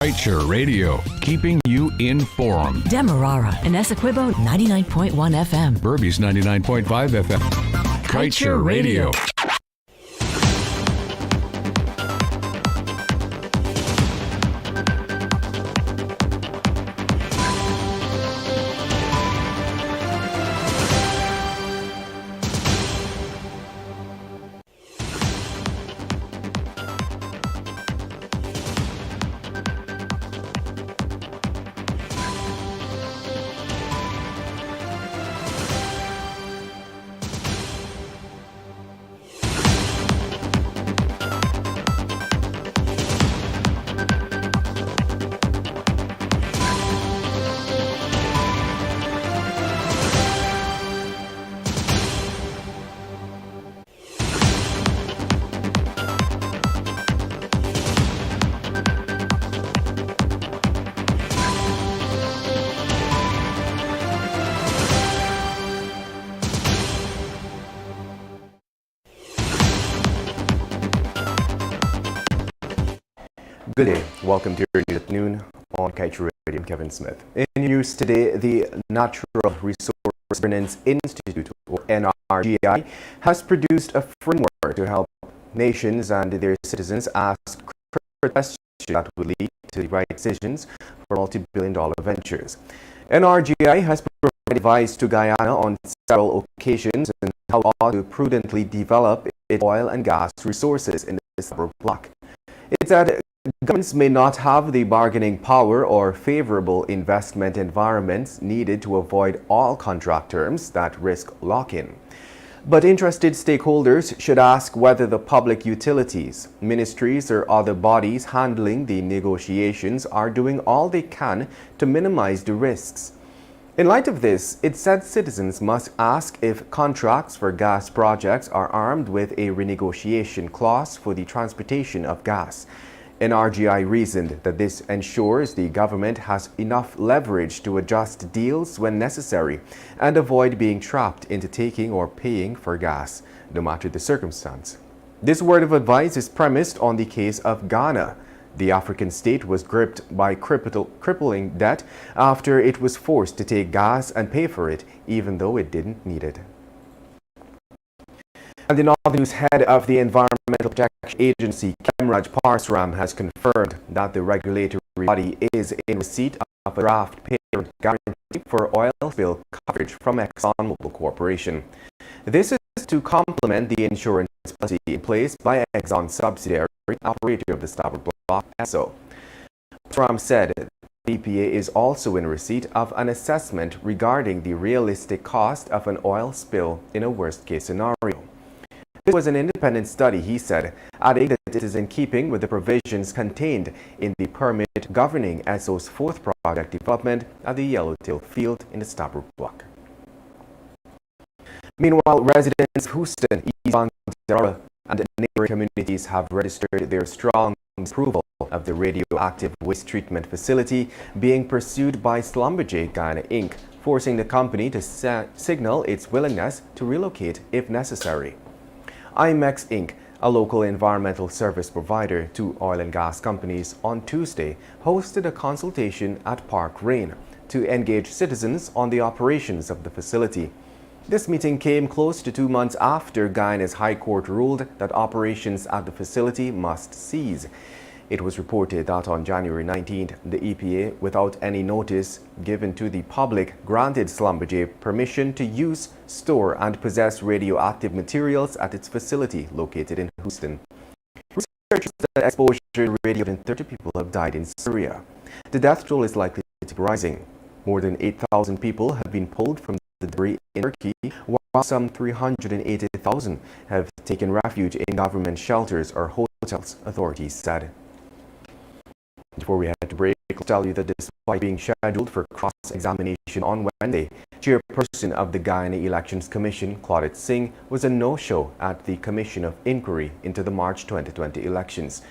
Kaieteur Radio, keeping you informed. Demerara and Essequibo 99.1 FM. Burbies 99.5 FM. Kaieteur Radio. Good day. Welcome to your news at noon on Kaieteur Radio. I'm Kevin Smith. In news today, the Natural Resource Governance Institute, or NRGI, has produced a framework to help nations and their citizens ask critical questions that will lead to the right decisions for multi-billion-dollar ventures. NRGI has provided advice to Guyana on several occasions on how to prudently develop its oil and gas resources in the Southern block. It said governments may not have the bargaining power or favorable investment environments needed to avoid all contract terms that risk lock-in. But interested stakeholders should ask whether the public utilities, ministries, or other bodies handling the negotiations are doing all they can to minimize the risks. In light of this, it said citizens must ask if contracts for gas projects are armed with a renegotiation clause for the transportation of gas. NRGI reasoned that this ensures the government has enough leverage to adjust deals when necessary and avoid being trapped into taking or paying for gas, no matter the circumstance. This word of advice is premised on the case of Ghana. The African state was gripped by crippling debt after it was forced to take gas and pay for it, even though it didn't need it. And in other news, head of the Environmental Protection Agency, Kemraj Parsram, has confirmed that the regulatory body is in receipt of a draft payment guarantee for oil spill coverage from ExxonMobil Corporation. This is to complement the insurance policy in place by Exxon subsidiary operator of the Starboard Block, ESSO. Parsram said the EPA is also in receipt of an assessment regarding the realistic cost of an oil spill in a worst-case scenario. This was an independent study, he said, adding that it is in keeping with the provisions contained in the permit governing ESSO's fourth project development at the Yellowtail field in the Starboard Block. Meanwhile, residents of Houston, East Montana, and neighboring communities have registered their strong approval of the radioactive waste treatment facility being pursued by Schlumberger Guyana Inc., forcing the company to signal its willingness to relocate if necessary. IMEX Inc., a local environmental service provider to oil and gas companies, on Tuesday hosted a consultation at Park Rain to engage citizens on the operations of the facility. This meeting came close to 2 months after Guyana's High Court ruled that operations at the facility must cease. It was reported that on January 19th, the EPA, without any notice given to the public, granted Schlumberger permission to use, store, and possess radioactive materials at its facility located in Houston. Researchers that exposure to radiation 30 people have died in Syria. The death toll is likely to keep rising. More than 8,000 people have been pulled from the debris in Turkey, while some 380,000 have taken refuge in government shelters or hotels, authorities said. Before we head to break, I'll tell you that despite being scheduled for cross-examination on Wednesday, Chairperson of the Guyana Elections Commission, Claudette Singh, was a no-show at the Commission of Inquiry into the March 2020 elections.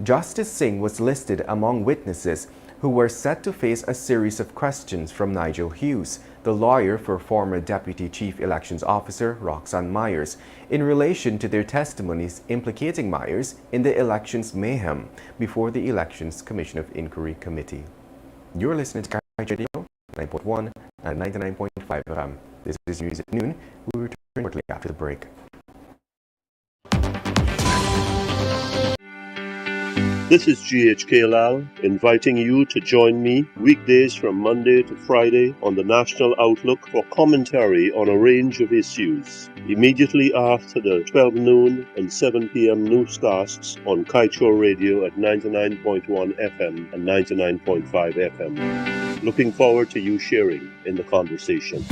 Justice Singh was listed among witnesses who were set to face a series of questions from Nigel Hughes, the lawyer for former Deputy Chief Elections Officer Roxanne Myers, in relation to their testimonies implicating Myers in the elections mayhem before the Elections Commission of Inquiry Committee. You're listening to Kaieteur Radio, 9.1 and 99.5 FM. This is News at Noon. We'll return shortly after the break. This is GHK Lal inviting you to join me weekdays from Monday to Friday on the National Outlook for commentary on a range of issues. Immediately after the 12 noon and 7 p.m. newscasts on Kaieteur Radio at 99.1 FM and 99.5 FM. Looking forward to you sharing in the conversation.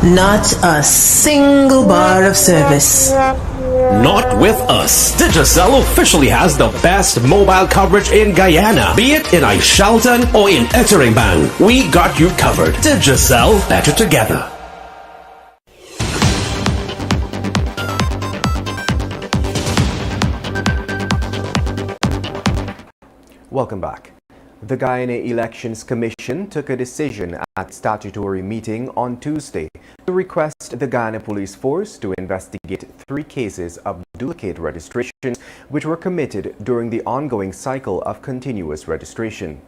Not a single bar of service. Not with us. Digicel officially has the best mobile coverage in Guyana. Be it in Aishalton or in Etteringban, we got you covered. Digicel, better together. Welcome back. The Guyana Elections Commission took a decision at statutory meeting on Tuesday to request the Guyana Police Force to investigate 3 cases of duplicate registrations which were committed during the ongoing cycle of continuous registration.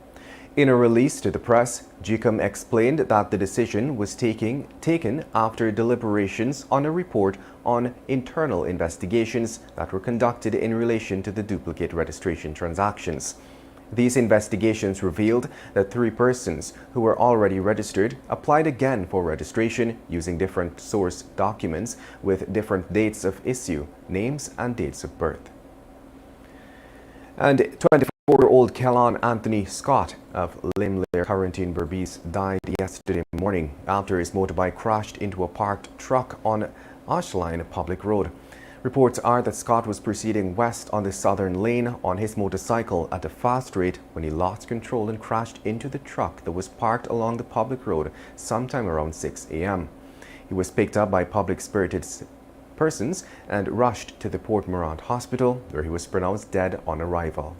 In a release to the press, GECOM explained that the decision was taken after deliberations on a report on internal investigations that were conducted in relation to the duplicate registration transactions. These investigations revealed that 3 persons who were already registered applied again for registration using different source documents with different dates of issue, names and dates of birth. And 24-year-old Kellan Anthony Scott of Limlair, Quarantine Berbice died yesterday morning after his motorbike crashed into a parked truck on Ashline Public Road. Reports are that Scott was proceeding west on the southern lane on his motorcycle at a fast rate when he lost control and crashed into the truck that was parked along the public road sometime around 6 a.m. He was picked up by public-spirited persons and rushed to the Port Morant Hospital, where he was pronounced dead on arrival.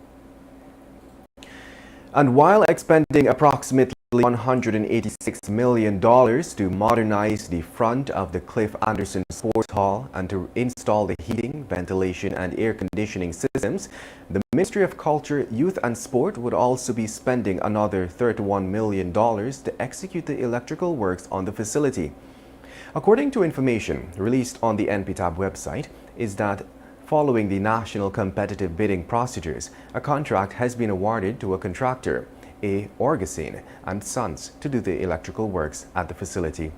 And while expending approximately $186 million to modernize the front of the Cliff Anderson Sports Hall and to install the heating, ventilation and air conditioning systems, the Ministry of Culture, Youth and Sport would also be spending another $31 million to execute the electrical works on the facility. According to information released on the NPTAB website, is that following the national competitive bidding procedures, a contract has been awarded to a contractor, A. Orgasine and Sons, to do the electrical works at the facility.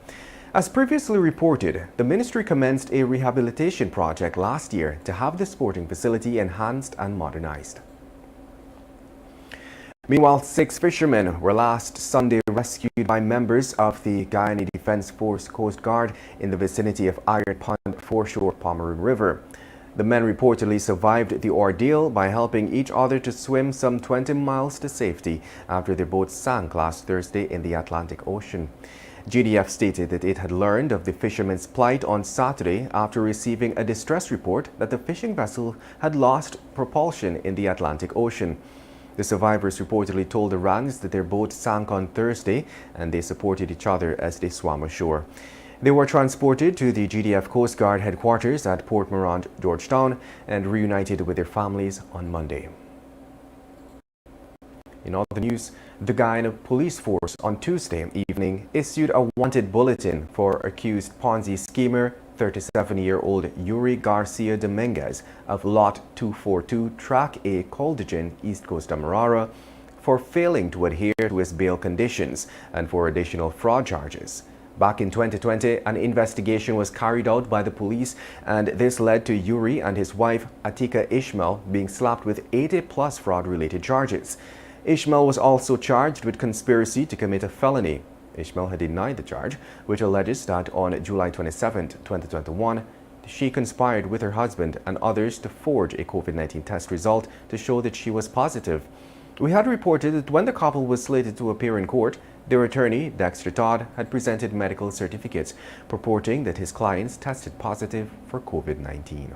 As previously reported, the ministry commenced a rehabilitation project last year to have the sporting facility enhanced and modernized. Meanwhile, 6 fishermen were last Sunday rescued by members of the Guyana Defense Force Coast Guard in the vicinity of Iron Pond foreshore Pomeroon River. The men reportedly survived the ordeal by helping each other to swim some 20 miles to safety after their boat sank last Thursday in the Atlantic Ocean. GDF stated that it had learned of the fishermen's plight on Saturday after receiving a distress report that the fishing vessel had lost propulsion in the Atlantic Ocean. The survivors reportedly told the Rands that their boat sank on Thursday and they supported each other as they swam ashore. They were transported to the GDF Coast Guard headquarters at Port Morant, Georgetown, and reunited with their families on Monday. In other news, the Guyana Police Force on Tuesday evening issued a wanted bulletin for accused Ponzi schemer 37-year-old Yuri Garcia Dominguez of Lot 242 Track A Coldigen, East Coast Amarara, for failing to adhere to his bail conditions and for additional fraud charges. Back in 2020, an investigation was carried out by the police, and this led to Yuri and his wife, Atika Ishmael, being slapped with 80-plus fraud-related charges. Ishmael was also charged with conspiracy to commit a felony. Ishmael had denied the charge, which alleges that on July 27, 2021, she conspired with her husband and others to forge a COVID-19 test result to show that she was positive. We had reported that when the couple was slated to appear in court, their attorney, Dexter Todd, had presented medical certificates purporting that his clients tested positive for COVID-19.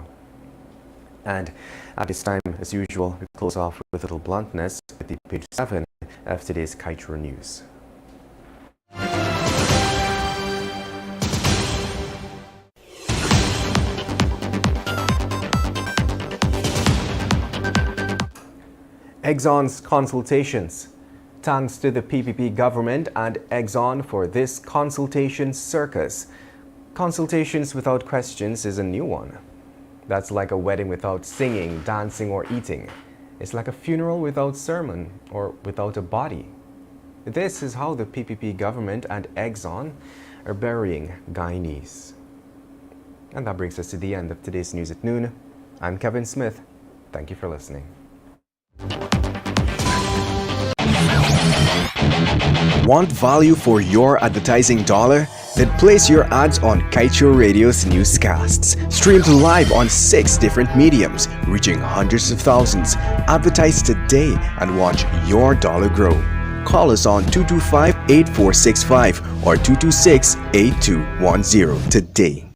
And at this time, as usual, we close off with a little bluntness with the page 7 of today's Kaieteur News. Exxon's consultations. Thanks to the PPP government and Exxon for this consultation circus. Consultations without questions is a new one. That's like a wedding without singing, dancing, or eating. It's like a funeral without sermon or without a body. This is how the PPP government and Exxon are burying Guyanese. And that brings us to the end of today's News at Noon. I'm Kevin Smith. Thank you for listening. Want value for your advertising dollar? Then place your ads on Kaieteur Radio's newscasts. Streamed live on 6 different mediums, reaching hundreds of thousands. Advertise today and watch your dollar grow. Call us on 225-8465 or 226-8210 today.